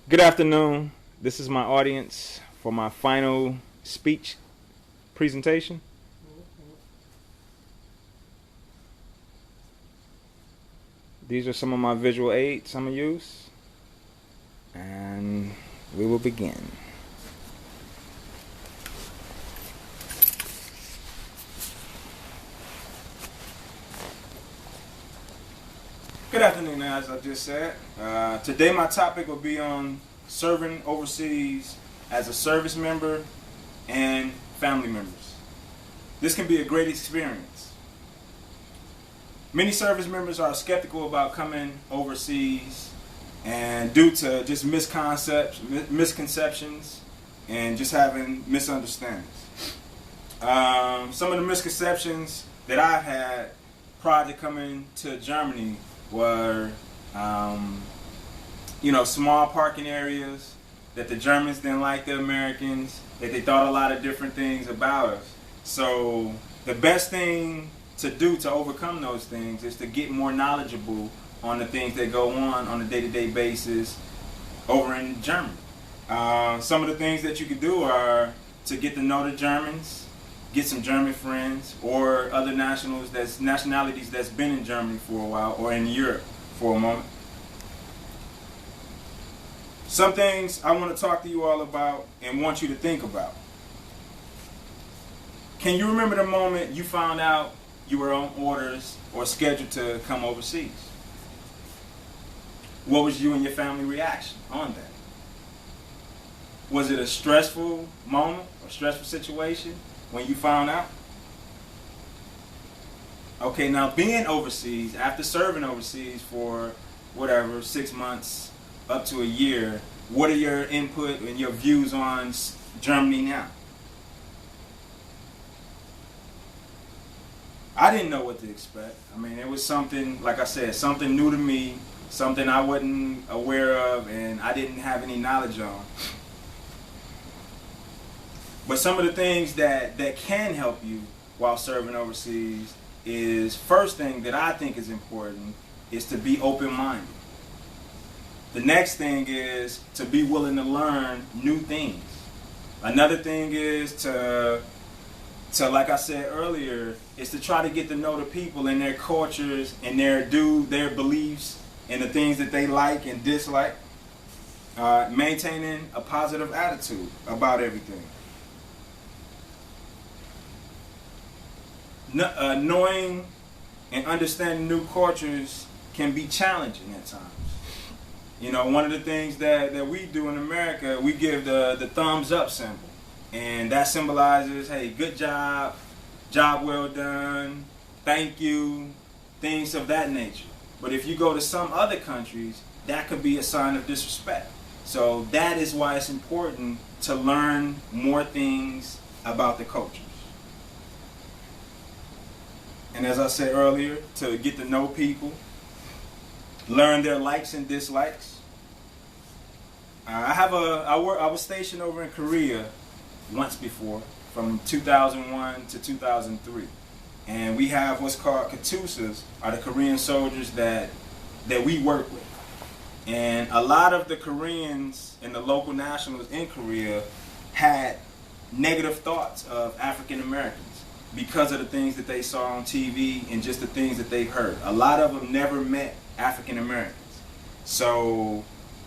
Good afternoon. This is my audience for my final speech presentation. These are some of my visual aids I'm going to use. And we will begin. Good afternoon, as I just said. Today my topic will be on serving overseas as a service member and family members. This can be a great experience. Many service members are skeptical about coming overseas and due to just misconceptions and just having misunderstandings. Some of the misconceptions that I've had prior to coming to Germany were, small parking areas, that the Germans didn't like the Americans, that they thought a lot of different things about us. So the best thing to do to overcome those things is to get more knowledgeable on the things that go on a day-to-day basis over in Germany. Some of the things that you could do are to get to know the Germans, get some German friends or other nationalities that's been in Germany for a while or in Europe for a moment. Some things I want to talk to you all about and want you to think about. Can you remember the moment you found out you were on orders or scheduled to come overseas? What was you and your family reaction on that? Was it a stressful moment or stressful situation when you found out? Okay, now being overseas, after serving overseas for 6 months up to a year, what are your input and your views on Germany now? I didn't know what to expect. I mean, it was something, like I said, something new to me, something I wasn't aware of and I didn't have any knowledge on. But some of the things that can help you while serving overseas is, first thing that I think is important is to be open-minded. The next thing is to be willing to learn new things. Another thing is to like I said earlier, is to try to get to know the people and their cultures and their beliefs and the things that they like and dislike. Maintaining a positive attitude about everything. Knowing and understanding new cultures can be challenging at times. You know, one of the things that we do in America, we give the thumbs up symbol. And that symbolizes, hey, good job, job well done, thank you, things of that nature. But if you go to some other countries, that could be a sign of disrespect. So that is why it's important to learn more things about the cultures. And as I said earlier, to get to know people, learn their likes and dislikes. I was stationed over in Korea once before, from 2001 to 2003. And we have what's called katusas, are the Korean soldiers that we work with. And a lot of the Koreans and the local nationals in Korea had negative thoughts of African Americans because of the things that they saw on TV and just the things that they heard. A lot of them never met African Americans. So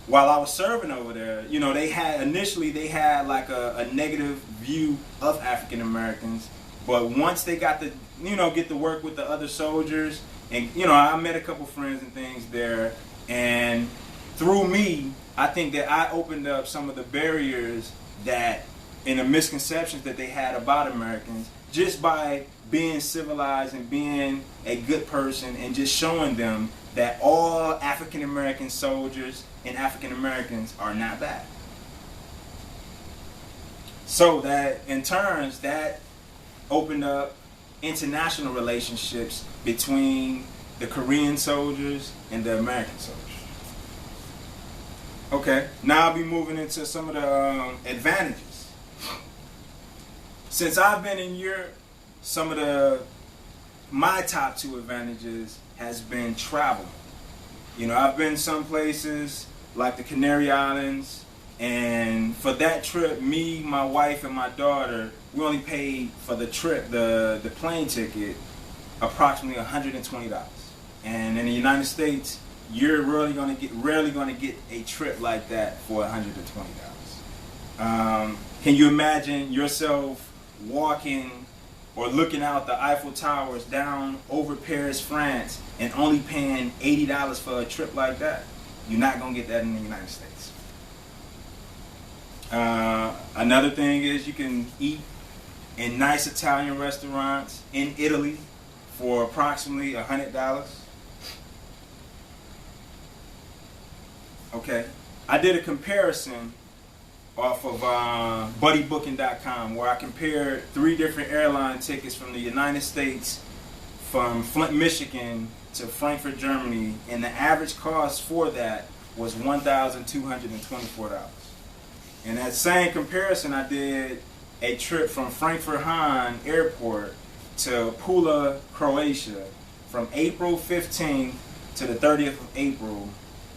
while I was serving over there, they had like a negative view of African Americans, but once they got to, get to work with the other soldiers, and I met a couple friends and things there, and through me, I think that I opened up some of the barriers and the misconceptions that they had about Americans just by being civilized and being a good person and just showing them that all African American soldiers and African Americans are not bad. So that in turns, that opened up international relationships between the Korean soldiers and the American soldiers. Okay, now I'll be moving into some of the advantages. Since I've been in Europe, my top two advantages has been travel. I've been some places like the Canary Islands. And for that trip, me, my wife, and my daughter, we only paid for the trip, the plane ticket, approximately $120. And in the United States, you're rarely going to get a trip like that for $120. Can you imagine yourself walking or looking out the Eiffel Towers down over Paris, France, and only paying $80 for a trip like that? You're not going to get that in the United States. Another thing is you can eat in nice Italian restaurants in Italy for approximately $100. Okay, I did a comparison off of buddybooking.com where I compared 3 different airline tickets from the United States, from Flint, Michigan to Frankfurt, Germany, and the average cost for that was $1,224. In that same comparison, I did a trip from Frankfurt-Hahn Airport to Pula, Croatia, from April 15th to the 30th of April,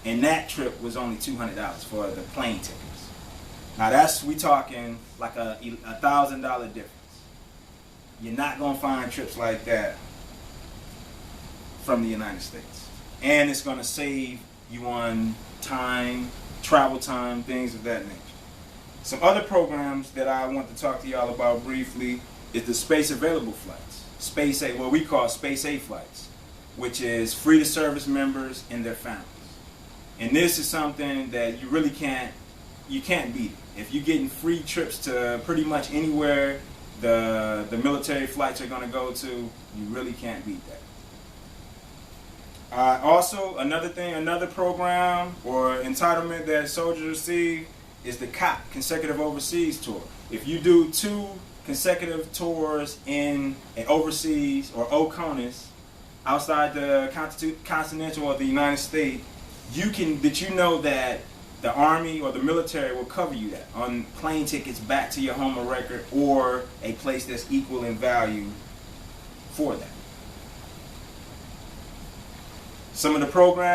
and that trip was only $200 for the plane tickets. Now we talking like a $1,000 difference. You're not gonna find trips like that from the United States, and it's gonna save you on time, travel time, things of that nature. Some other programs that I want to talk to y'all about briefly is the space available flights. Space A, what we call Space A flights, which is free to service members and their families. And this is something that you really can't beat it. If you're getting free trips to pretty much anywhere the military flights are going to go to, you really can't beat that. Also, another program or entitlement that soldiers receive is the COP, Consecutive Overseas Tour. If you do 2 consecutive tours in an overseas or OCONUS outside the continental of the United States, you know that the Army or the military will cover you that on plane tickets back to your home of record or a place that's equal in value for that. Some of the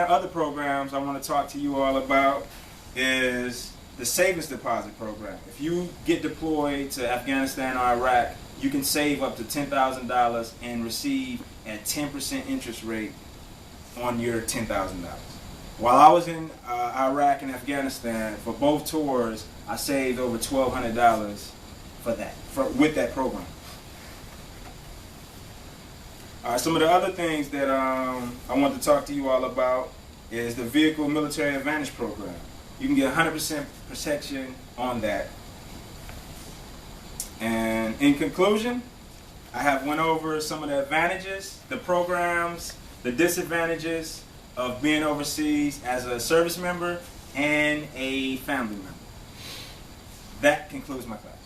other programs I want to talk to you all about is the savings deposit program. If you get deployed to Afghanistan or Iraq, you can save up to $10,000 and receive a 10% interest rate on your $10,000. While I was in Iraq and Afghanistan, for both tours, I saved over $1,200 with that program. Some of the other things that I want to talk to you all about is the Vehicle Military Advantage Program. You can get 100% protection on that. And in conclusion, I have went over some of the advantages, the programs, the disadvantages of being overseas as a service member and a family member. That concludes my class.